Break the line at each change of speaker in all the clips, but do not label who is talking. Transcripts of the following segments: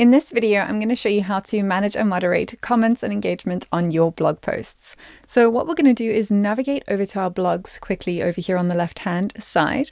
In this video, I'm going to show you how to manage and moderate comments and engagement on your blog posts. So what we're going to do is navigate over to our blogs quickly over here on the left-hand side.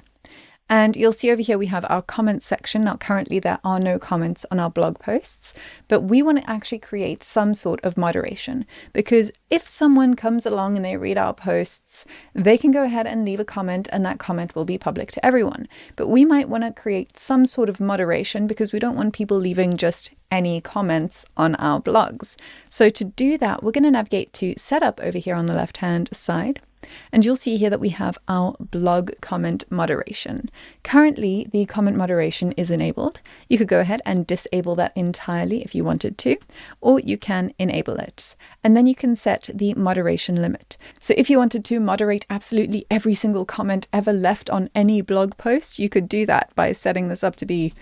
And you'll see over here we have our comments section. Now currently there are no comments on our blog posts, but we want to actually create some sort of moderation, because if someone comes along and they read our posts, they can go ahead and leave a comment and that comment will be public to everyone. But we might want to create some sort of moderation because we don't want people leaving just any comments on our blogs. So to do that, we're going to navigate to setup over here on the left-hand side. And you'll see here that we have our blog comment moderation. Currently, the comment moderation is enabled. You could go ahead and disable that entirely if you wanted to, or you can enable it. And then you can set the moderation limit. So if you wanted to moderate absolutely every single comment ever left on any blog post, you could do that by setting this up to be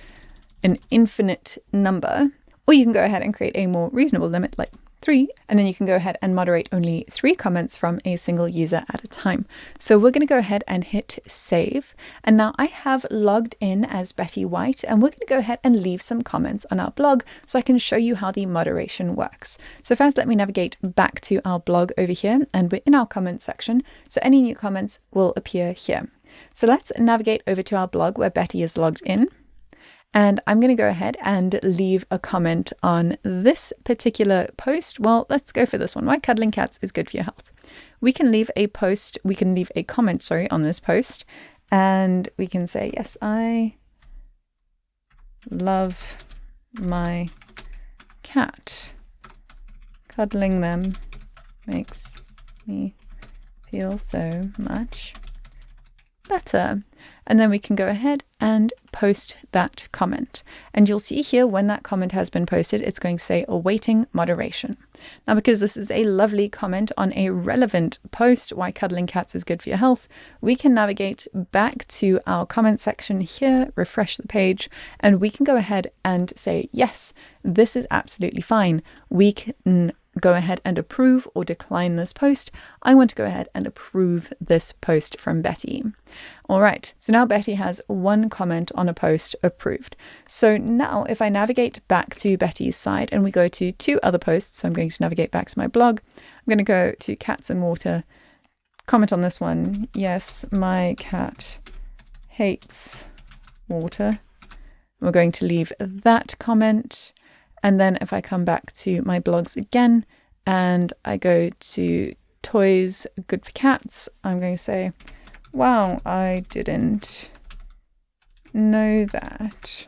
an infinite number, or you can go ahead and create a more reasonable limit like 3, and then you can go ahead and moderate only 3 comments from a single user at a time. So we're going to go ahead and hit save. And now I have logged in as Betty White, and we're going to go ahead and leave some comments on our blog so I can show you how the moderation works. So first, let me navigate back to our blog over here, and we're in our comments section. So any new comments will appear here. So let's navigate over to our blog where Betty is logged in. And I'm going to go ahead and leave a comment on this particular post. Well, let's go for this one. Why cuddling cats is good for your health. We can leave a comment, on this post. And we can say, yes, I love my cat. Cuddling them makes me feel so much better. And then we can go ahead and post that comment. And you'll see here when that comment has been posted, it's going to say awaiting moderation. Now, because this is a lovely comment on a relevant post, why cuddling cats is good for your health, we can navigate back to our comment section here, refresh the page, and we can go ahead and say, yes, this is absolutely fine. We can go ahead and approve or decline this post. I want to go ahead and approve this post from Betty. All right, so now Betty has 1 comment on a post approved. So now if I navigate back to Betty's side and we go to 2 other posts, so I'm going to navigate back to my blog. I'm going to go to cats and water, comment on this one. Yes, my cat hates water. We're going to leave that comment. And then if I come back to my blogs again and I go to toys good for cats, I'm going to say, wow, I didn't know that,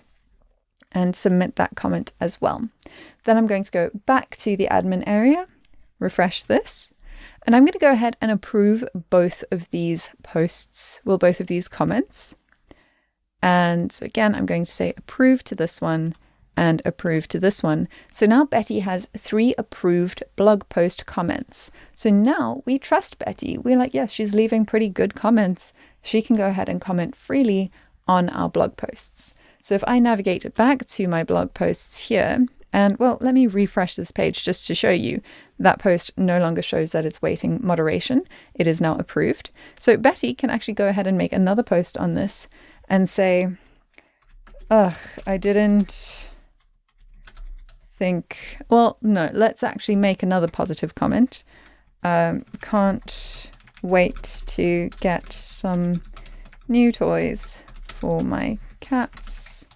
and submit that comment as well. Then I'm going to go back to the admin area, refresh this, and I'm going to go ahead and approve both of these posts, both of these comments. And so again, I'm going to say approve to this one and approve to this one. So now Betty has 3 approved blog post comments. So now we trust Betty. We're like, yes, she's leaving pretty good comments. She can go ahead and comment freely on our blog posts. So if I navigate back to my blog posts here, and well, let me refresh this page just to show you that post no longer shows that it's waiting moderation. It is now approved. So Betty can actually go ahead and make another post on this and say, ugh, I didn't think, well, no, let's actually make another positive comment. Can't wait to get some new toys for my cats.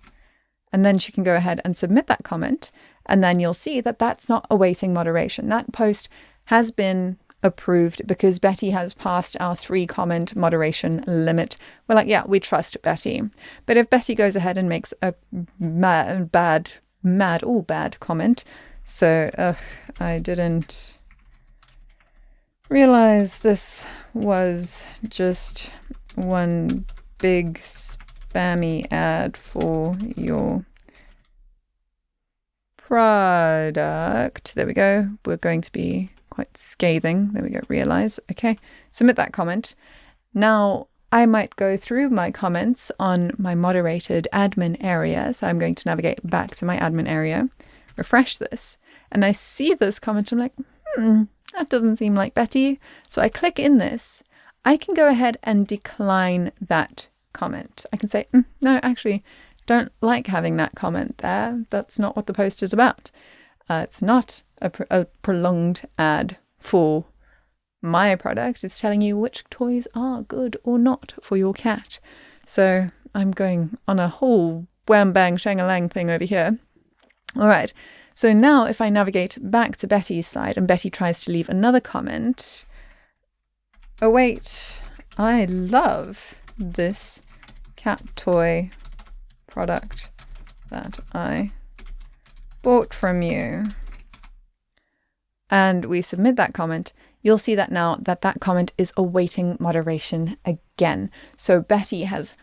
And then she can go ahead and submit that comment. And then you'll see that that's not awaiting moderation. That post has been approved because Betty has passed our 3 comment moderation limit. We're like, yeah, we trust Betty. But if Betty goes ahead and makes a bad comment, so I didn't realize this was just one big spammy ad for your product. There we go. We're going to be quite scathing. There we go. Realize. Okay. Submit that comment. Now I might go through my comments on my moderated admin area. So I'm going to navigate back to my admin area, refresh this, and I see this comment. I'm like, that doesn't seem like Betty. So I click in this. I can go ahead and decline that comment. I can say, no, actually, don't like having that comment there. That's not what the post is about. It's not a prolonged ad for my product. It's telling you which toys are good or not for your cat. So I'm going on a whole wham bang shang-a-lang thing over here. All right. So now if I navigate back to Betty's side and Betty tries to leave another comment. Oh, wait. I love this cat toy product that I bought from you. And we submit that comment. You'll see that now that comment is awaiting moderation again. So Betty has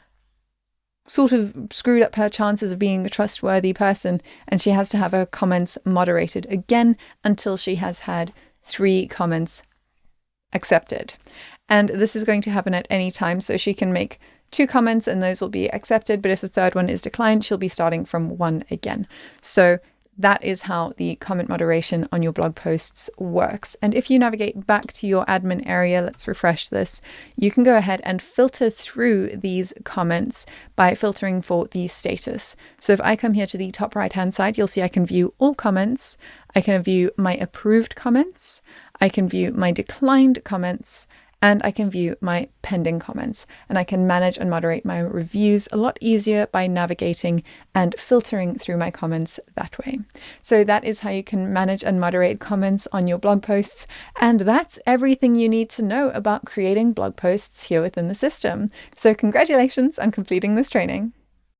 sort of screwed up her chances of being a trustworthy person, and she has to have her comments moderated again until she has had 3 comments accepted. And this is going to happen at any time, so she can make 2 comments and those will be accepted, but if the third one is declined, she'll be starting from 1 again. So that is how the comment moderation on your blog posts works. And if you navigate back to your admin area, let's refresh this, you can go ahead and filter through these comments by filtering for the status. So if I come here to the top right hand side, you'll see I can view all comments. I can view my approved comments. I can view my declined comments. And I can view my pending comments, and I can manage and moderate my reviews a lot easier by navigating and filtering through my comments that way. So that is how you can manage and moderate comments on your blog posts. And that's everything you need to know about creating blog posts here within the system. So congratulations on completing this training.